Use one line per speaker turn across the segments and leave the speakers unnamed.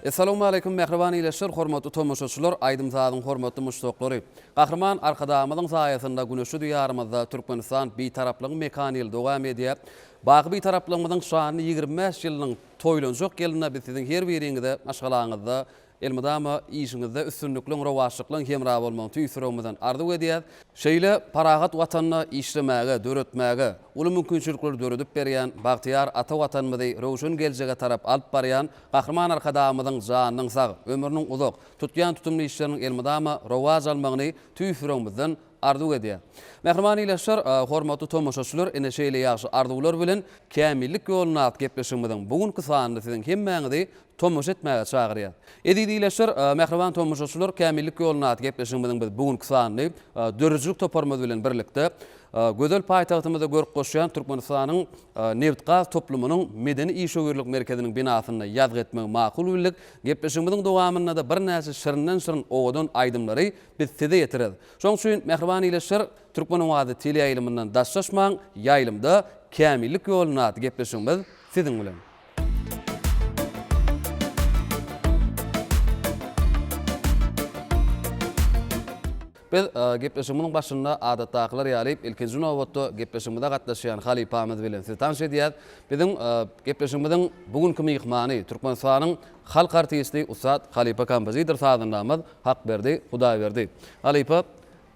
Assalamu alaykum mehriban ileşler, hormatly tomoşaçylar, aýdymsadyň hormatly muşdoklary. Gahrman arkadamyň saýasynda güneşi diýarymyzda Türkmenistan beýtaraplygyň mekanyl dowam edýär. Bagy beýtaraplygymyň şanyny 25 ýylyň toýlanjak geline biz siziň her biriňizde aşgalaňyzda elmydama işiňizde üstünlikliň rowaşlyklyň hemra bolmagy tüýsüremizden arzu edýär. Şeýle paragat watanyna işlemäge, döretmäge, uly mümkinçilikleri döredip berýän bagtyar ata watanymyzy rowşan geljege tarap alyp barýan gahrman arkadamyzyň janynyň sag, ömrüniň uzak, tutýan tutumly işleriniň elmydama rowaj almagyny tüýsüremizden arzu edýär. Mehriman ileşler, hormatly tomoşaçylar, ene şeýle ýaşy arzuwlar bilen kämillik ýoluny atyp gepleşigimiň bugünkü sanyny siziň hemmäňizi tomoş etmäge çagyrýar. Edidi ileşler, mehriban tomoşaçylar, kämillik ýoluny atyp gepleşigimiň biz bugünkü sanyny dörjülük toparmaz bilen birlikde gözel paýtagtymyzda görüp goşýan Türkmenistanyň neft gaz toplumynyň medeni işöwürlük merkeziniň binasyna ýazg etmek makul bildik. Gepleşigimiň dowamynda da bir näçe şirinen owadan aýdymlary biz size ýetiredi. Şoň üçin mehriban ileşler, Türkmen wady teleýaýlymyndan daşlaşmaň ýaýlymda kämillik ýoluny atyp gepleşigimiz siziň bilen. Biz gepleşigimiň başynda adatdakylar ýalyp ilkinji nowatda gepleşigimizde gatnaşýan Halipamyz bilen sizi tanış edýär. Biziň gepleşigimiziň bugünkü mehmany Türkmenistanyň halk artisti Ustad Halipa Kambazydyr sadyndamyz hak berdi, Hudaý berdi. Halipa,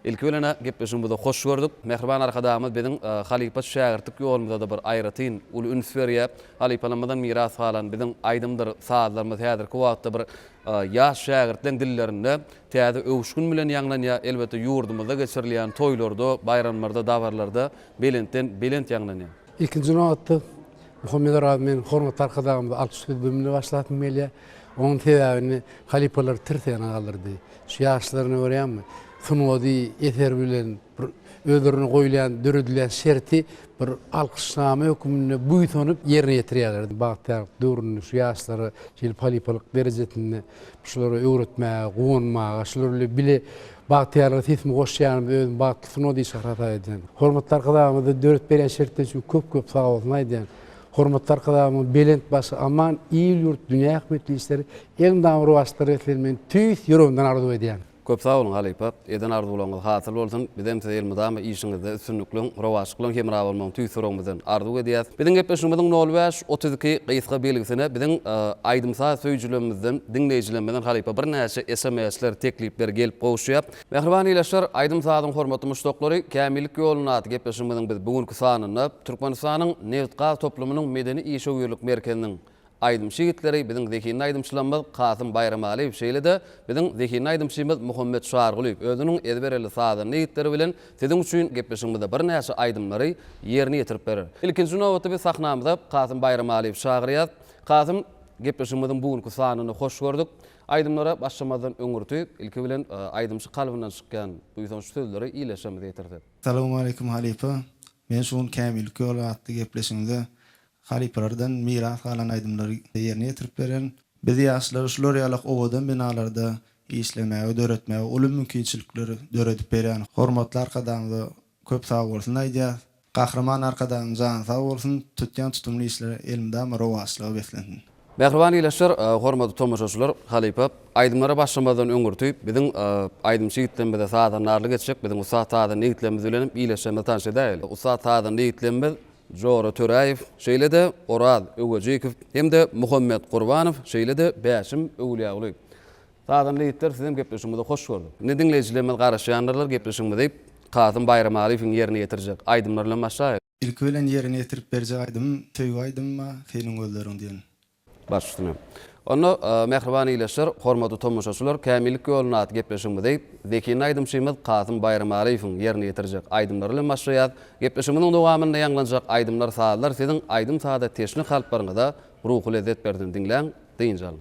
ilki bilene gepleşigimizde hoş gördük. Mehriban arkadamyz biziň Halipa şägirtlik ýolunda da bir aýratyn, uly üns berýär. Halipalamadan miras galan biziň aýdymdyr saatlarymyz häzirki wagtda bir ýaş şägirtleň dillerinde täze öwüşgün bilen ýanglanýar, elbetde ýurdumyzda geçirilýän toýlarda, bayramlarda, dawarlarda belent ýanglanýar.
İkinci nowatda Muhammed Rabbim hormatly arkadaşlarymyz alkışly bölümine başlatym gelýär. Onuň täzäni halipalar tirsen alyrdy. Şu ýaşlaryny görýärmi? Sunwady eser bilen öldürüni goýulan, döredilen şerti bir alkışnama hökümine buýtanyp ýerine ýetirýärler. Bagtyar döwrüni şu ýaşlary şeýle halipalyk derejesinde şulara öwretmäge, gowunmaga, şularla bile bagtyarly sesmi goşýan özüm bagty Sunwady şahrata edýän. Hormatly arkadaşlarymyz döret berýän şertden şu köp sag bolsun aýdýan. Hormatly arkadaşlarymyz belent başy aman iýil ýurt dünýä häkmetli işleri elmydam rowaşlary etlenmen tüýs ýöründen arzu edýän.
Köp sağ olun Halipa. Eden arzuwlaryňyz hasyl bolsun. Bizem elmydama işiňizde üstünlikliň, rowaşlykyň hemra bolmagy tüýsüremizden arzu edýäs. Biziň gepleşigimiziň 05-32 gysga belgisine biziň aýdymsa söýjülerimizden, dinleýijilerimizden Halipa bir näçe SMS-ler, teklipler gelip goşýar. Mehriban ileşler, aýdymsadyň hormatly muşdoklary, kämillik ýoluny atyp gepleşigimiziň biz bugünkü sanyny Türkmenistanyň neft gaz toplumynyň medeni işöwürlük merkeziniň aýdym şigitleri biziň zekini aýdymçylarymyz Kasym Bayramalyw şeýle-de biziň zekini aýdymçymyz Muhammed Şargulyk özüniň ezberli sadyny ýitleri bilen siziň üçin gepleşigimizde bir näçe aýdymlary ýerine ýetirip berer. İlkinji nowatda biz sahnamyzda Kasym Bayramalyw şagyrýar. Kasym, gepleşigimiziň bugünkü sanyny hoş gördük. Aýdymlara başlamazdan öňürtüp ilki bilen aýdymçy kalbyndan çykkan bu sözleri iýleşemize ýetirdi.
Assalamu alaykum Halipa. Men şuň kämillik ýolu atdy gepleşigimde halipalardan miras galan aýdymlary ýerine ýetirip beren, biz ýaşlar şular ýalyk owadan binalarda işlemäge, döretmäge, uly mümkinçilikleri döredip berýän hormatly arkadaşlarymyz köp sag bolsun aýdýar. Gahrman arkadaşlarymyz sag bolsun, tutýan tutumly işler elmydama rowaşlygy beslensin.
Mehriban ileşler, hormatly tomoşaçylar, Halipa aýdymlara başlamazdan öňürtüp biziň aýdym şigitlerimize saatan narlyk etjek, biziň Ustad saatan ýigitlerimiz bilen iýleşmemiz tanış edäýil. Ustad saatan ýigitlerimiz Jora Töraýew, şeýle-de Orad Öwejikow hemde Muhammed Gurbanow, şeýle-de Bäşim Öwliýaly. Saatan ýigitler siziň gepleşigimizde hoş gördük. Ne dinleýijilerimiz garaşýanlar gepleşigimizde Kasym Bayramalywyň ýerine ýetirjek aýdymlar bilen başlaýar.
İlki bilen ýerine ýetirip berjek aýdym, töýgü aýdymma, seniň gözleriň diýen.
Başlaýar. Onu mehriban ileşler, hormatly tomoşaçylar, kämillik ýoluny atyp gepleşigimizde zekini aýdymçymyz Kasym Bayramalywyň ýerine ýetirjek aýdymlar bilen başlaýar. Gepleşigimiziň dowamynda ýanglanjak aýdymlar saatlar siziň aýdym saada teşni kalplaryňyza ruhy lezzet berdi dinleň, diýinjal.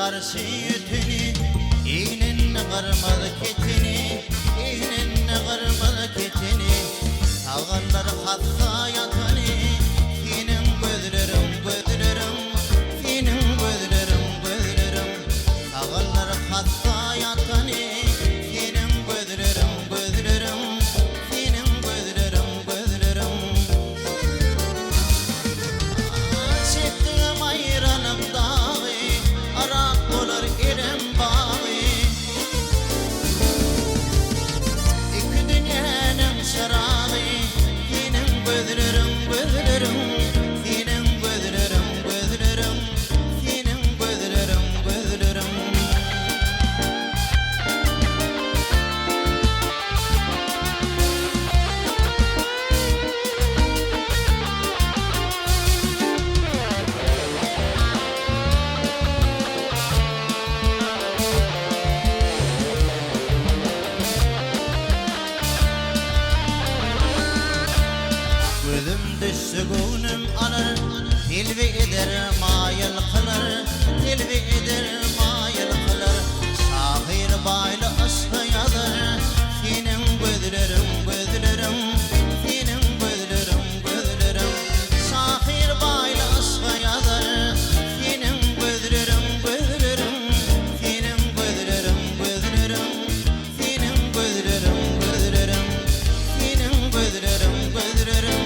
karşı yütünü, iğnenle kırmalı ketini, iğnenle kırmalı ketini. Sağallar hatta yatanı, senin gözlerim, gözlerim, senin gözlerim, gözlerim. Sağallar hatta yatanı, senin gözlerim, gözlerim, senin gözlerim, gözlerim. Çektiğim ayranım dağı, arak olur irem bağı. İki dünyanın şarağı, senin gözlerim, gözlerim, senin gözlerim, gözlerim, senin gözlerim, gözlerim. Gözüm düşse gönlüm alır, tilvi eder mayıl kılar, tilvi eder mayıl kılar. Şahir baylı aşkı yazar, senin gözlerim, gözlerim, senin gözlerim, gözlerim. Şahir baylı aşkı yazar, senin gözlerim, gözlerim, senin gözlerim, gözlerim, senin gözlerim, gözlerim, senin gözlerim, gözlerim.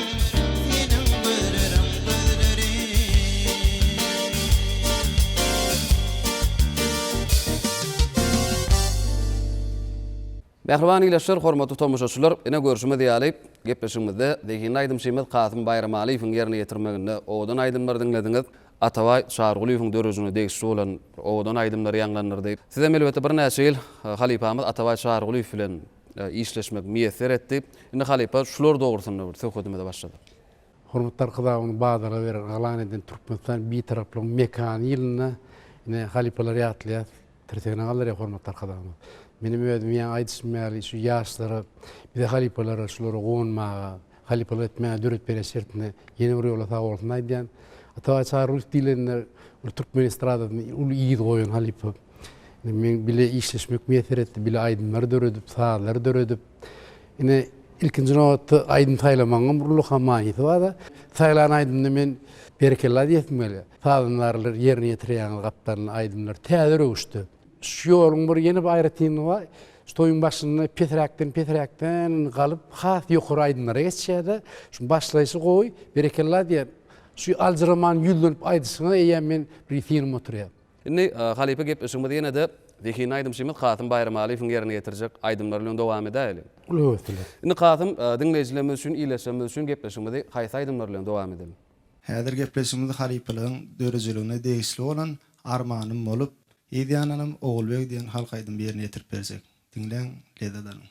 Mehriban ileşler, hormatly tomoşaçylar, ene görüşme diýaly gepleşigimizde Dehin Aýdym Şeýmet Kasym Baýramalyýewiň ýerine ýetirmeginde owadan aýdymlar diňlediňiz. Ataway Şargulyýewiň dörüjüne degişli bolan owadan aýdymlar ýanglanyrdy. Sizem elbetde bir näçe ýyl halypamyz Ataway Şargulýew bilen işleşmek miýesser etdi. Indi halypa şular dogrusynda bir söhbetime başlady.
Hormatly arkadaşlar, bagdara beren alan eden Türkmenistan bir taraplı mekan ýylyna ine halipalar ýatlýar. Tertegine gallar hormatly arkadaşlar. Benim öýdüm ýa aýdysmaly şu ýaşlara bir de halipalara şulara goňmaga, halipalar etmäge döret bere şertine ýene bir ýola taýýan bolsun aýdýan. Atawa çarul dilenler Türkmen estradasyny ul ýygy goýan halipa. Men bile işleşmek miýeser etdi, bile aýdymlar döredip, saatlar döredip. Ine ilkinji nowatda aýdym taýlamagyň bir lukamaýyty bada. Taýlan aýdymda men berkella diýetmeli. Saatlar ýerine ýetirýän gapdaryny aýdymlar täze röwüşde. Şu ýoluň bir ýene bir aýratyny var. Stoýun başynda Petrakdan galyp has ýokary aýdymlara geçýärdi. Şu başlaýşy goý, berekella diýip şu aljyraman ýüzlenip aýdysyna eýen men bir film oturýar.
Indi halypa gepleşigimizde ýene de Dehin Aýdym Şeýmet Kasym Baýramalyýewiň ýerine ýetirjek aýdymlar bilen dowam edäýeli.
Ulawetler.
Indi Kasym dinleýijilerimiz üçin, ileşmemiz üçin gepleşigimizde haýsy aýdymlar bilen dowam edelim.
Häzir gepleşigimizde halypalygyň dörejligine degişli bolan armanym bolup, Ýediýananam Oğulbek diýen halk aýdym ýerine ýetirip bersek. Dinleň, ledadan.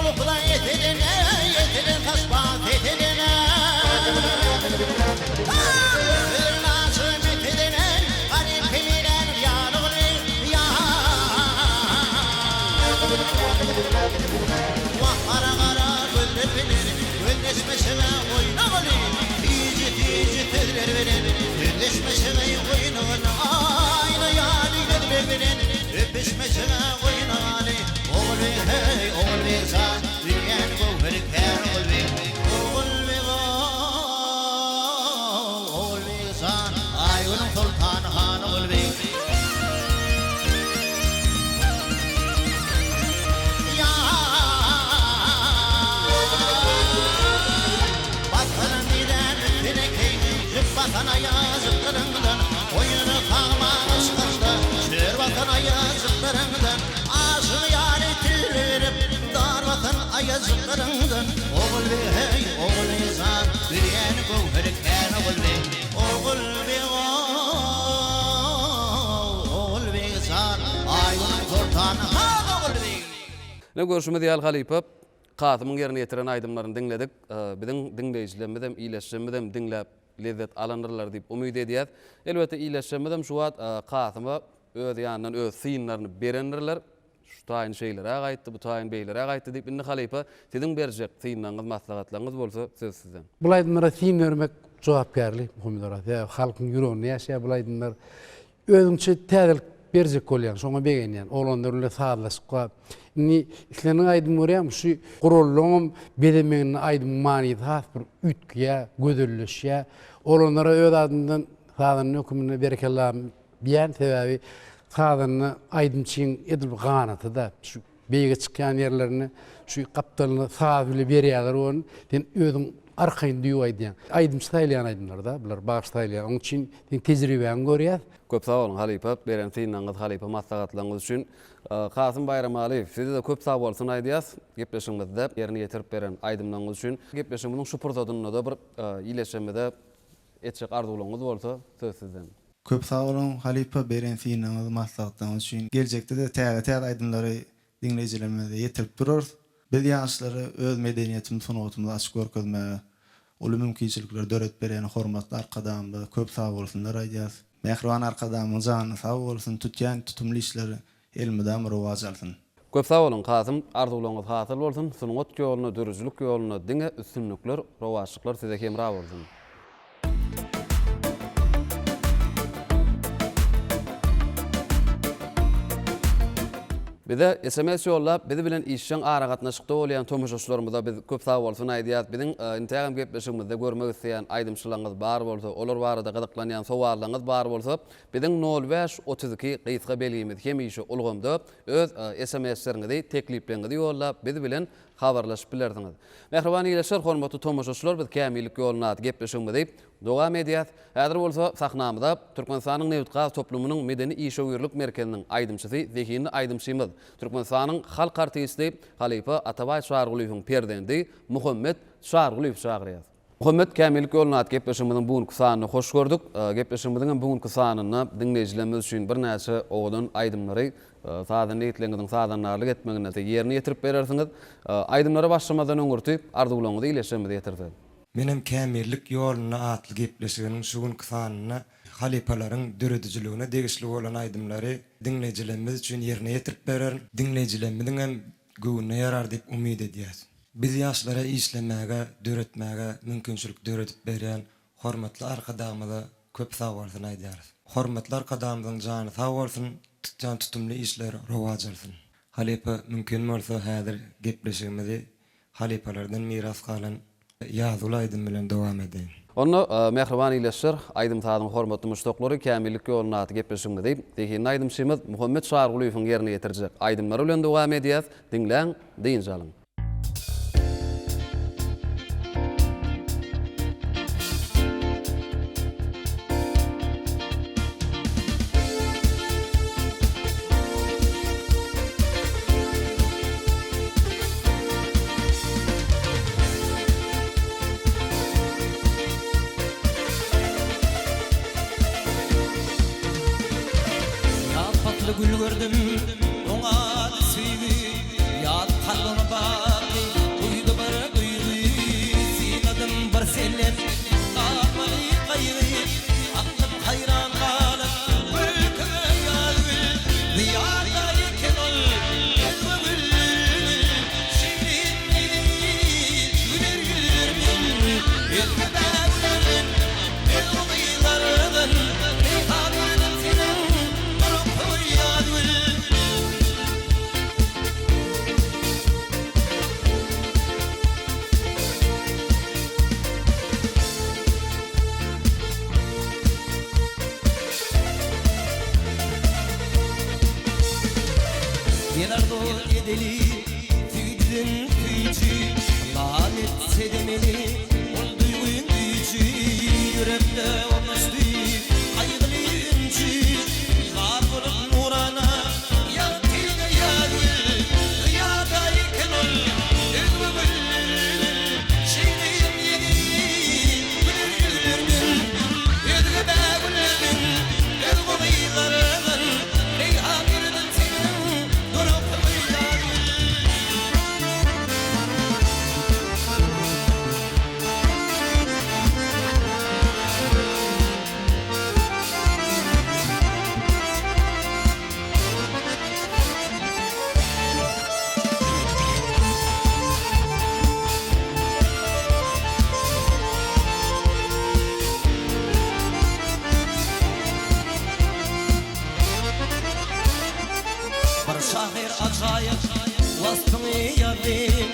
Soğukla yeteline, yetinin taşba fethedine. Bir nasıl metedine, garip kemiren yanıgını ya. Vah kara kara gölder bilir, göldeşmesine oynamalı. Tici tici tedler verin, tedleşmesine oynamalı. Aynı yani tedler verin, öpüşmesine oynamalı. Oğul be hey, oğul be san, dünyanı bu hırkar oğul be. Oğul be oğul be san, ayının sultanı han oğul be. Vatana yazıklarından, oyunu kalmaz kaçta. Şer vatana yazıklarından, ağzını yar ettirip, dar vatan ayazıklarından. Oğul be hey, oğul be san, dünyanı bu hırkar oğul be. Oğul be oğul be san, ayının sultanı han oğul be.
Ne görüşme diyal Halipa, Katımın yerini yetiren aydımlarını dinledik. Bizim dinleyicilerimizden, iyileştirmeden dinlep lezzet alanırlar deyip umid ediyat. Elbette iyileştirmeden şu an Katıma öz yanından öz sıyınlarını berenirler. Şu tayin şeylere agaytdı, bu tayin beylere agaytdı deyip inni Halipa sizin berjek sıyınlarınız, maslahatlarınız bolsa söz sizden.
Bu aydınlara sıyın vermek cevapkarlı muhimmidorat. Ya halkın yüreğini yaşaya bu aydınlar özünçe täzelik berjek bolýan, şoňa begenýän. Olanlar öyle sağlaşyp ni islenin aydym görýärmi? Şu gurullugum bedemenin aydym manydy has bir ütkiýä, gödülleşýä. Olanlara öz adyndan sağdan hökümine berekellah biýän sebäbi sağdanny aydymçyň edil ganaty da şu beýge çykýan ýerlerini şu kaptalyny sağ bile berýärler onu. Den özüň arkayn diýip aýdýan. Aydym staýlayan aydymlar da, bular bagştaýlayan. Oň üçin tejribäni görýär.
Köp sağ olun Halipa, beren sıyınlarınız Halipa maslahatlarınız üçün. Kasım Bayram Ali, size de köp sağ olsun aydiyaz. Gepleşimizde yerini yetirip beren aydımlarınız üçün. Gepleşimizin şu pırsatını da bir iyileşmede etçek arzuğluğunuz olsa söz sizden.
Köp sağ olun Halipa beren sıyınlarınız maslahatlarınız üçün. Gelecekte de täze aydımları dinleyicilerimize yetirip durur. Biz yaşları öz medeniyetimiz sunuğutumda açık görkezmeye, ulu mümkinçilikler döret beren hormatly arkadaşlarymyza köp sağ olsunlar aydiyaz. Mehriban arkadaşlarymyň jany sag bolsun, tutýan tutumly işleri elmidem rowaj alsyn.
Köp sağ olun Kasım, arzuğluğunuz hasyl bolsun. Sunuňat ýoluna, dürüjlük ýoluna diňe üstünlikler, rowaşlyklar size hemra bolsun. Bize SMS yollap, bizi bilen işçiň ara gatnaşykda bolýan tomoşaçylarymyza biz köp sag bolsun aýdýat. Biziň Instagram gepleşigimizde görmek isleýän aýdymçylaryňyz bar bolsa, olar barada gyzyklanýan sowallaryňyz bar bolsa, biziň 05 32 gysga belgimiz hemişe ulgamda öz SMS-leriňizi, tekliplerinizi yollap, bizi bilen habarlaşyp bilerdiňiz. Mehriban iýleşer, hormatly tomoşaçylar, biz kämillik ýoluna gepleşigimizde dowam edýär. Häzir bolsa sahnamyzda Türkmenistanyň Newtgaz toplumynyň medeni işgörlük merkeziniň aýdymçysy, zehini aýdymçymyz, Türkmenistanyň halk artisti Halipa Atabay Şargulyň perdendi, Muhammed Şarguly şagyrýar. Muhammed kämillik ýoluna gepleşigimiziň bugünkü sanyny hoş gördük. Gepleşigimiziň bugünkü sanyny dinleýijilerimiz üçin bir näçe oğlan aýdymlary sadan eýtlengiň sadanlarlyk etmegine ýerini ýetirip berersiňiz. Aýdymlara başlamadan öňürtüp arzuwlaryňyzy ileşmede ýetirdi.
Menem kämillik ýoluna atly gepleşiginiň şugun kysanyna halipalaryň döredijligine degişli bolan aýdymlary dinleýijilerimiz üçin ýerine ýetirip berer, dinleýijilerimiziň hem göwüne ýarar diýip umyd edýäs. Biz ýaşlara işlemäge, döretmäge mümkinçilik döretip berýän hormatly arkadaşlarymyza köp sag bolsun aýdýarys. Hormatly arkadaşlarymyzyň jany sag bolsun, tutjan tutumly işler rowaj alsyn. Halipa mümkin bolsa häzir gepleşigimizi halipalardan miras kalan ýazyly aýdym bilen dowam edeýin.
Onu mehriban iýleşir, aýdym tadyň hormatly müşdoklary kämillik ýoluna gepleşigimizde deýin aýdymçymyz Muhammed Şargulyň ýerine ýetirjek aýdymlar bilen dowam edýäs. Dinleň, diýin jalyň.
Gül gördüm, ona süýgi, ýat kalbyma bak.
Yelardo edeli tüydün tüycü lanet sedemeli ol duygun gücü yürekte olmazdı aygılı üncü var bulup nurana ya tilde ya gül ya dayken ol özgü gül şeyleyim yedi gülürdün özgü be gülürdün özgü bıyılarının reyhan yürüdün senin durup bıyılarının Bir şahir acayip vasfını yadim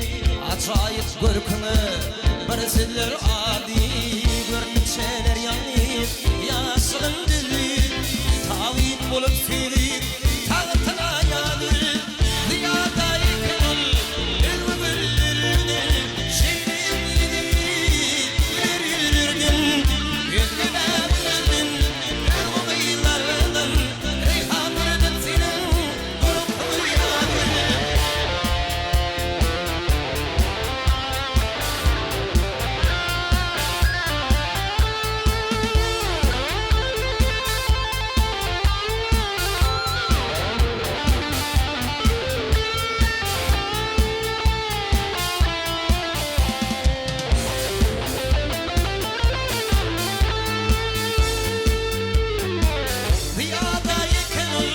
acayip görkünü bir sizler adi görmüşseler yani yaşın dili tavit bulup sirik tağıtına yadır ziyadayken ol özgürlüğünü şeyleyim yürürdün yüzgü beğenmedin özgü bıyılarından reyhan yürüdün senin durup uyuyadın Ziyadayken ol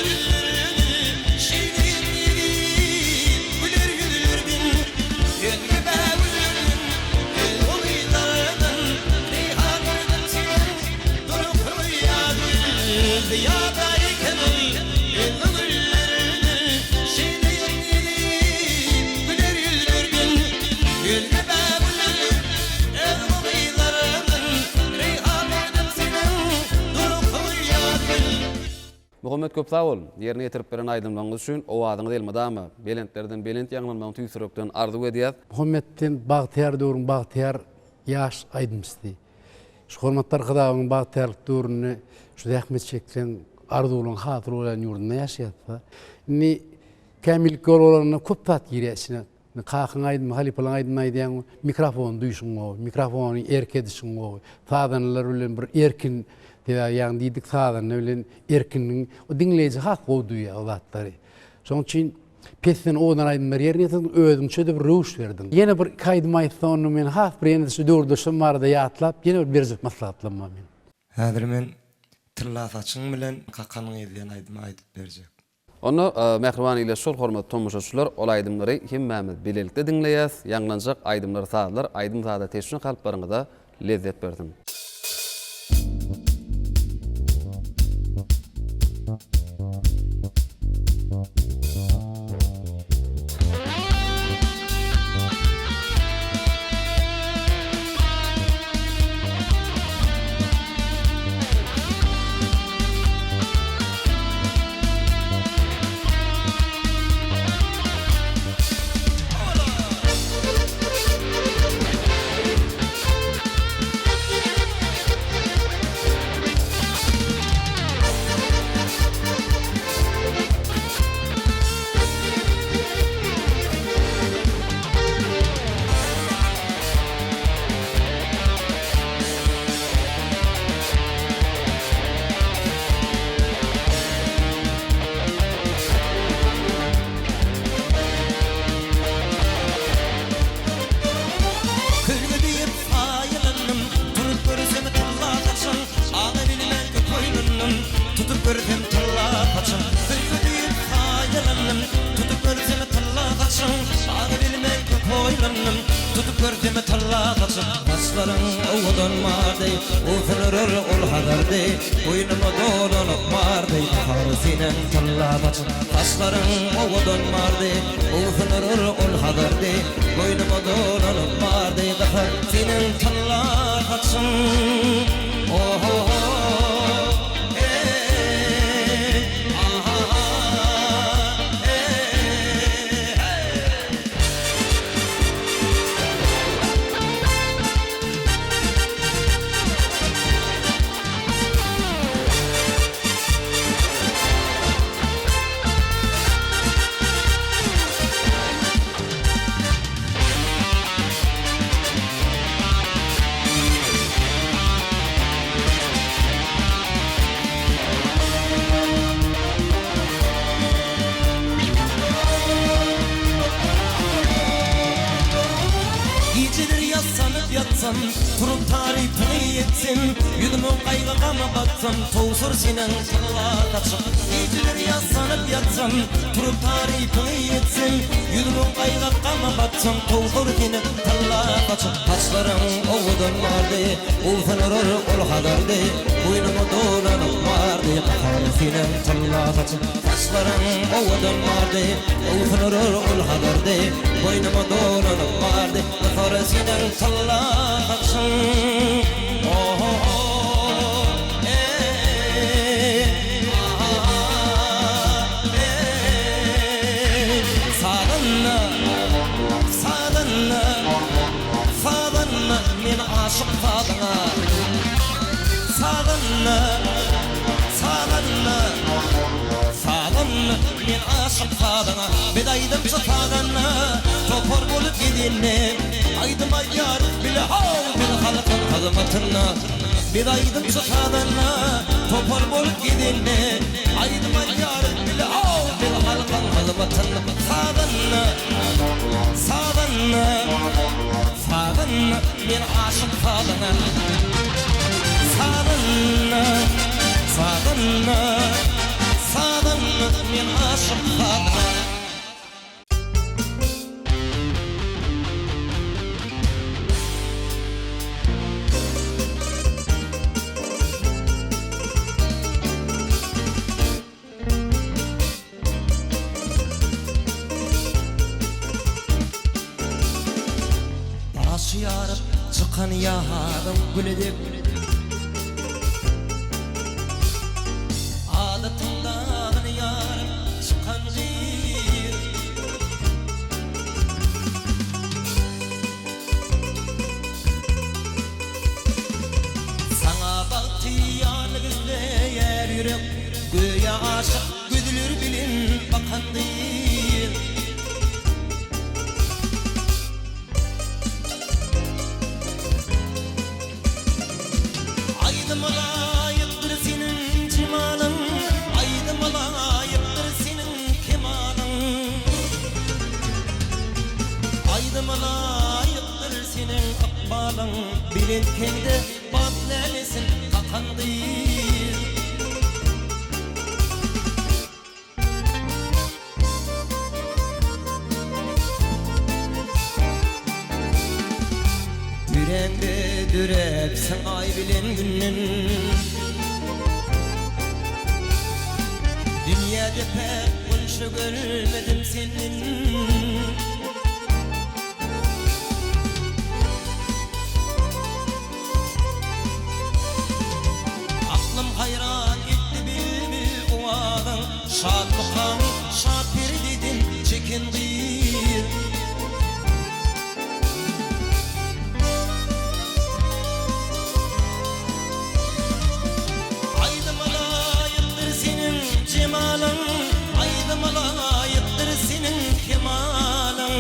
özgürlüğünü şeyleyim güler gülürdün yüzgü beğenmedin özgü bıyılarından reyhan yürüdün senin durup uyuyadın Ziyadayken ol özgürlüğünü şeyleyim güler gülürdün yüzgü beğenmedin özgü bıyılarından reyhan yürüdün senin durup uyuyadın
Muhammed köp sağ olun. Yerine getirip beren aydınlanýyş üçin o adyňyz elmadamy. Belentlerden belent ýanlanmagy tüýsürekden arzu edýär.
Muhammed'den Bagtyar döwrüň Bagtyar ýaş aýdymsdy. Şu hormatlar Hydaýyň Bagtyarlyk döwrüni şu rahmet çeklen arzulan hatyr bolan ýurdunda ýaşaýatsa. Ni Kamil Gololanyna köp tat giresine. Kakyň aýdym, Halipalaň aýdym aýdýan mikrofon duýşuň, mikrofony erkedişiň, tadanlar bilen bir erkin ýa-ni diýdik tadan bilen erkinliň o dinleýiji hak goýdy o zatlary. Şoň üçin pessen odan aýdymlar ýerine özüňçe de bir röwüş berdim. Ýene bir kaýdym aýtdyň men hak bir ýene şu döwrdeşim barda ýatlap ýene bir berjek maslahatlanma men.
Häzir men tilla saçyň bilen kakanyň edýän aýdymy aýdyp berjek.
Onu mehriban ile şol hormat tomuşaçylar ol aýdymlary hemmämiz bilelikde dinleýäs. Ýanglanjak aýdymlar saatlar aýdym saada teşvik kalplaryňyza lezzet berdim.
Gördüme tallaqasın Asların oğudan marday Uğfınırır ol hadarday Boynuma dolanıp marday Karı sinen tallaqasın Asların oğudan marday Uğfınırır ol hadarday Boynuma dolanıp marday Karı sinen tallaqasın Oh oh oh batsam, turup tarifini yetsem, yüzümün kaygıgama batsam, toğsur sinen tıllat açıp, geceleri yaslanıp yatsam, turup tarifini yetsem, yüzümün kaygıgama batsam, toğsur sinen tıllat açıp, taşlarım oğudun vardı, ufanırır ol hadardı, boynumu dolanıp vardı, sinen tıllat açıp, taşlarım oğudun vardı, ufanırır ol hadardı, boynumu dolanıp vardı, sinen tıllat açıp, oh oh oh. Men aşık fadına Sağınna men aşık fadına Bedaydım çıtağına Topor bolup gidinne Aydım ayyar bile hav bir halkın hızmatına Bedaydım çıtağına Topor bolup gidinne Aydım ayyar bile hav bir halkın hızmatına Sağınna men aşık fadına Sağınna men aşık fadına Başı yarıp çıkan yaharım güledip Adetimden yarım çıkan bir Sana baktı yanı gözleyer yürek Göğe aşık güdülür bilin bakan değil Aydım layıktır senin cimalın Aydım layıktır senin kemanın Aydım layıktır senin akbalın Bilintkende badlelesin kakan değil Yüreğimde dürepsin ay bilen günden Dünyada pek konuşu görmedim senin Aklım hayran etti bil o adam Şad mukam, şad peri dedin çekin değil Cemalın aydım layıktır senin kemalın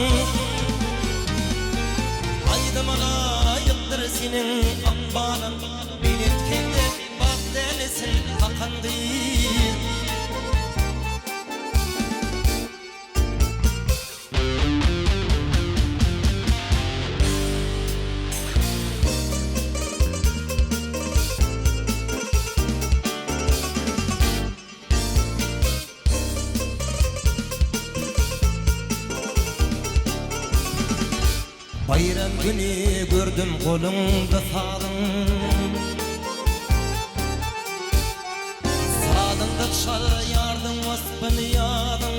Aydım layıktır senin akbalın Bilintkende bak delisin hakan değil Bayram günü gördüm kolumda sağdın Sağdında çal yardım vasfını yadın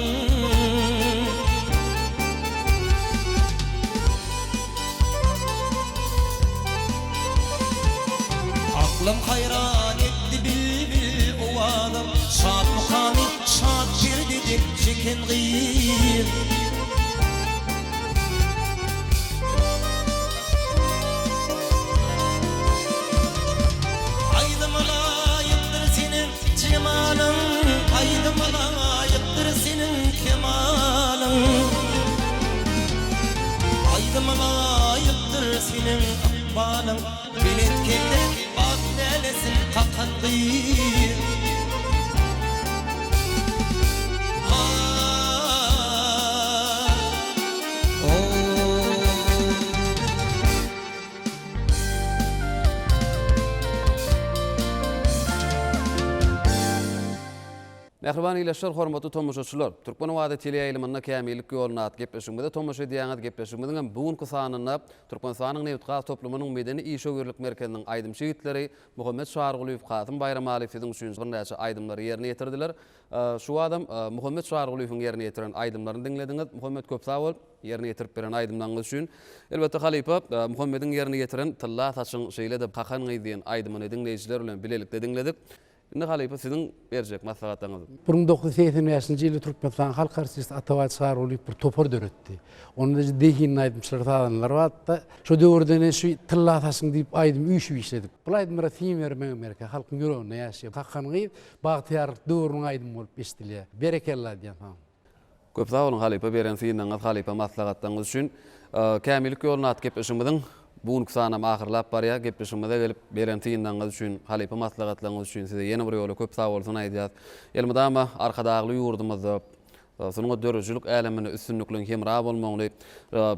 Aklım hayran etti bil o adam Şad mukami şad bir dedik çekin gıyır Cemalın aydım layıktır senin kemalın Aydım layıktır senin akbalın Bilintkende bak delesin kakan değil
Mehriban ileşler, hormatly tomoşaçylar. Türkmen Wada teleýaýlymyna kämillik ýoluna at gepleşiginde tomoşa diýäňiz gepleşigimiň bugunky sanyna Türkmenistanyň Newtkal toplumynyň medeni işöwürlik merkeziniň aýdym şeýitleri Muhammed Şargulyw, Kasym Bayramaliýewiň üçin bir näçe aýdymlary ýerine ýetirdiler. Şu adam Muhammed Şargulywň ýerine ýetiren aýdymlaryny diňlediňiz. Muhammed köp sag bol, ýerine ýetirip beren aýdymlaryňyz üçin. Elbetde halipa Muhammediň ýerine ýetiren Tilla taşyň şeýle de hakan diýen aýdymyny diňleýijiler bilen bilelikde diňledik. Indi halipa siziň berjek maslahatlaryňyz.
1980-nji ýyly Türkmenistan halk artisti Atabat Şargulyw bir topar döretdi. Onda dehin aýdymçylar taýdanlar batda. Şu döwürden şu Tilla taşyň diýip aýdym üýşüp işledik. Bu aýdymlara film bermeň Amerika halkyň ýüregine ýaşaýar. Hakan gyýyp bagtyar döwrüň aýdym bolup işdilýär. Berekellah diýen.
Köp sag bolun halipa beren fiýinden halipa maslahatlaryňyz üçin. Kämillik ýoluna at gepleşigimiň bugunky sanam ahyrlap barýar. Gepleşigimde gelip beren fiýinden üçin halipa maslahatlaryňyz üçin size ýene bir ýola köp sag bolsun aýdýar. Elmydama arkadagly ýurdumyzda sonuňa dörüjülük älemini üstünlükliň hemra bolmagyny,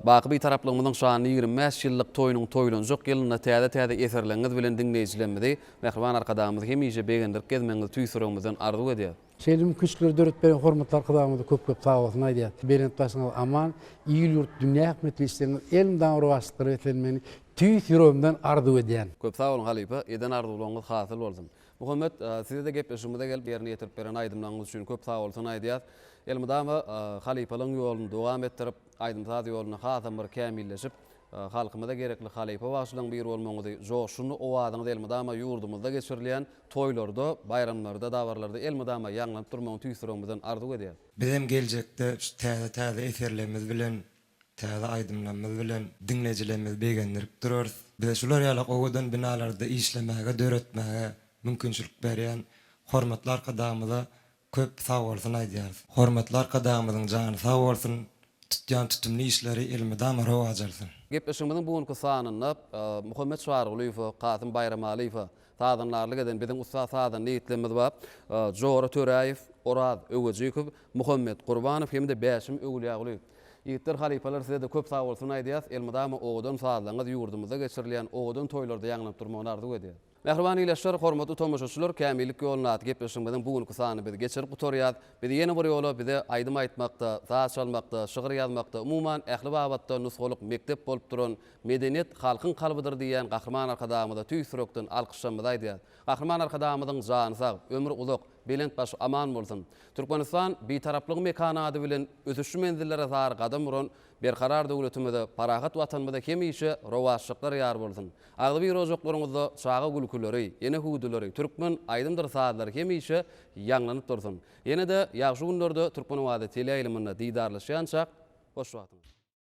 baky bir taraplygymyň şany 25 ýyllyk toýunyň toýlanjak ýylyna täze-täze eserleriniz bilen diňleýijilerimizi mehriban arkadagymyzy hemişe begendirip gezmeňizi tüýsürüňizden arzu edýär.
Şeýlim küçükler dörüp beren hormatly arkadaşlarymyz köp sag bolsun aýdýar. Berent başyňyz aman, iýil ýurt dünýä häkmet işlerini elimden urwaşdyryp etmeni tüýsürüňizden arzu edýän.
Köp sag bolun halipa, eden arzuwlaryňyz hasyl bolsun. Muhammed, size de gepleşigimizde gelip ýerine ýetirip beren aýdymlaryňyz üçin köp sag bolsun aýdýar. Elmydama halipalyň ýoluny dowam etdirip aýdymsaz ýoluny hasam bir kämilleşip halkymyza gerekli halipa başlygyň bir bolmagyny joşuny owadyň elmydama ýurdumyzda geçirilýän toýlarda, bayramlarda, dawarlarda elmydama ýaňlanyp durmagyny tüýsürüňizden arzu edýär.
Bizim geljekde täze eserlerimiz bilen, täze aýdymlarymyz bilen diňleýijilerimiz begendirip durarys. Biz şular ýaly owadan binalarda işlemäge, döretmäge mümkinçilik berýän hormatly arkadaşlarymyza köp sag bolsun aýdýar. Hormatly arkadaşlarymyzyň jany sag bolsun, tutýan tutumly işleri elmydama rowaj alsyn.
Gepleşigimiň bugunky sanyna Muhammed Şargulyw, Kasym Bayramaliýew taýdanlarlyk eden biziň usta taýdan niýetlerimiz bar. Jora Töräýew, Oraz Öwejikow, Muhammed Gurbanow hem de Bäşim Öwliýagulyw. Ýetdir halipalar size de köp sag bolsun aýdýar. Elmydama owadan saýlaňyz ýurdumyzda geçirilýän owadan toýlarda ýaňlanyp durmagyny arzu edýär. Mehriban ileşler, hormatly tomoşaçylar, kämillik ýoluna at gepleşigimiň bugunky sanyny biz geçirip gutorýar. Biz ýene bir ýola bize aýdym aýtmakda, saat çalmakda, şygyr ýazmakda, umuman ähli babatda nusgalyk mektep bolup duran medeniýet halkyň kalbydyr diýen gahrman arkadaşymyza tüýsürekden alkyşlamagy aýdýar. Gahrman arkadaşymyzyň jany sag, ömrü ulak, belent baş aman bolsun. Türkmenistan bitaraplyk mekanady bilen ösüşli menzillere sar gadam uran berkarar döwletimizde, parahat watanymyzda hemişe rowaşlyklar ýar bolsun. Agly bir rojaklaryňyzda çaga gülküleri, ýene huduly, türkmen aýdymdyr saatlar hemişe ýaňlanyp dursun. Ýene de ýagşy günlerde Türkmen Wada teleýaýlymyna diýdarlaşýançak hoş wagtyňyz.